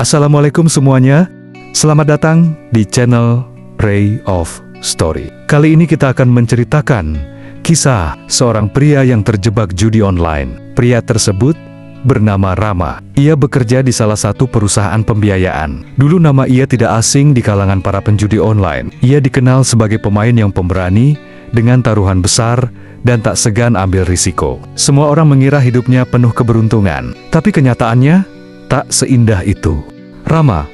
Assalamualaikum semuanya, selamat datang di channel Ray of Story. Kali ini kita akan menceritakan kisah seorang pria yang terjebak judi online. Pria tersebut bernama Rama. Ia bekerja di salah satu perusahaan pembiayaan. Dulu nama ia tidak asing di kalangan para penjudi online. Ia dikenal sebagai pemain yang pemberani, dengan taruhan besar, dan tak segan ambil risiko. Semua orang mengira hidupnya penuh keberuntungan, tapi kenyataannya tak seindah itu. Rama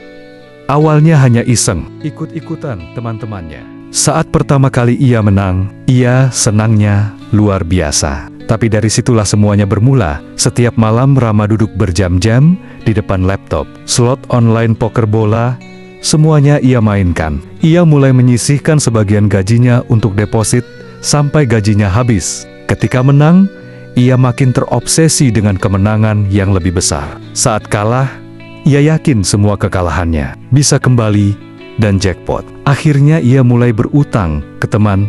awalnya hanya iseng, ikut-ikutan teman-temannya. Saat pertama kali ia menang, ia senangnya luar biasa. Tapi dari situlah semuanya bermula. Setiap malam Rama duduk berjam-jam di depan laptop. Slot online, poker bola, semuanya ia mainkan. Ia mulai menyisihkan sebagian gajinya untuk deposit sampai gajinya habis. Ketika menang, ia makin terobsesi dengan kemenangan yang lebih besar. Saat kalah, ia yakin semua kekalahannya bisa kembali dan jackpot. Akhirnya ia mulai berutang ke teman,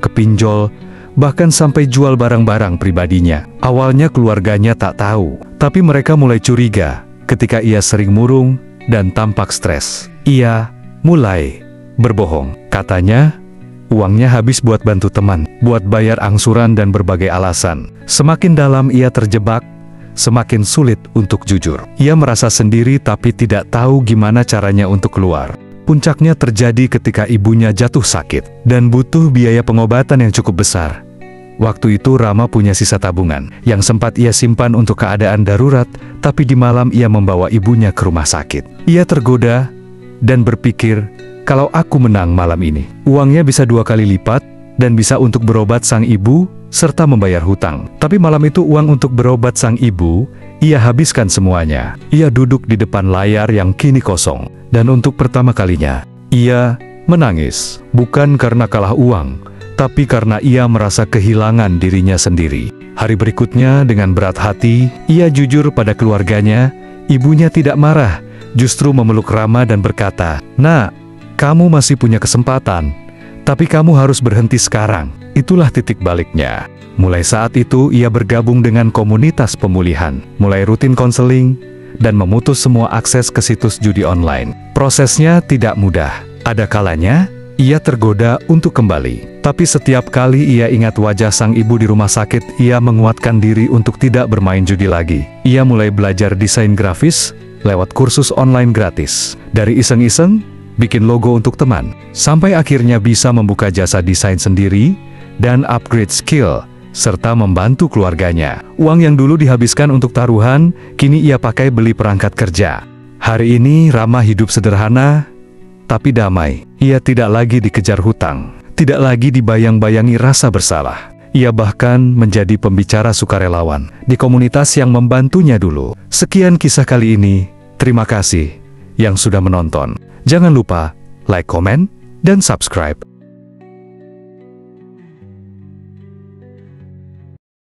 ke pinjol, bahkan sampai jual barang-barang pribadinya. Awalnya keluarganya tak tahu, tapi mereka mulai curiga ketika ia sering murung dan tampak stres. Ia mulai berbohong. Katanya, uangnya habis buat bantu teman, buat bayar angsuran dan berbagai alasan. Semakin dalam ia terjebak, semakin sulit untuk jujur. Ia merasa sendiri tapi tidak tahu gimana caranya untuk keluar. Puncaknya terjadi ketika ibunya jatuh sakit dan butuh biaya pengobatan yang cukup besar. Waktu itu Rama punya sisa tabungan yang sempat ia simpan untuk keadaan darurat, tapi di malam ia membawa ibunya ke rumah sakit. Ia tergoda dan berpikir, kalau aku menang malam ini, uangnya bisa 2 kali lipat dan bisa untuk berobat sang ibu serta membayar hutang. Tapi malam itu uang untuk berobat sang ibu, ia habiskan semuanya. Ia duduk di depan layar yang kini kosong. Dan untuk pertama kalinya, ia menangis. Bukan karena kalah uang, tapi karena ia merasa kehilangan dirinya sendiri. Hari berikutnya dengan berat hati, ia jujur pada keluarganya. Ibunya tidak marah, justru memeluk Rama dan berkata, "Nak, kamu masih punya kesempatan, tapi kamu harus berhenti sekarang." Itulah titik baliknya. Mulai saat itu ia bergabung dengan komunitas pemulihan, mulai rutin konseling, dan memutus semua akses ke situs judi online. Prosesnya tidak mudah. Ada kalanya ia tergoda untuk kembali. Tapi setiap kali ia ingat wajah sang ibu di rumah sakit, ia menguatkan diri untuk tidak bermain judi lagi. Ia mulai belajar desain grafis lewat kursus online gratis. Dari iseng-iseng, bikin logo untuk teman, sampai akhirnya bisa membuka jasa desain sendiri dan upgrade skill, serta membantu keluarganya. Uang yang dulu dihabiskan untuk taruhan, kini ia pakai beli perangkat kerja. Hari ini Rama hidup sederhana, tapi damai. Ia tidak lagi dikejar hutang, tidak lagi dibayang-bayangi rasa bersalah. Ia bahkan menjadi pembicara sukarelawan di komunitas yang membantunya dulu. Sekian kisah kali ini, terima kasih yang sudah menonton. Jangan lupa like, komen, dan subscribe.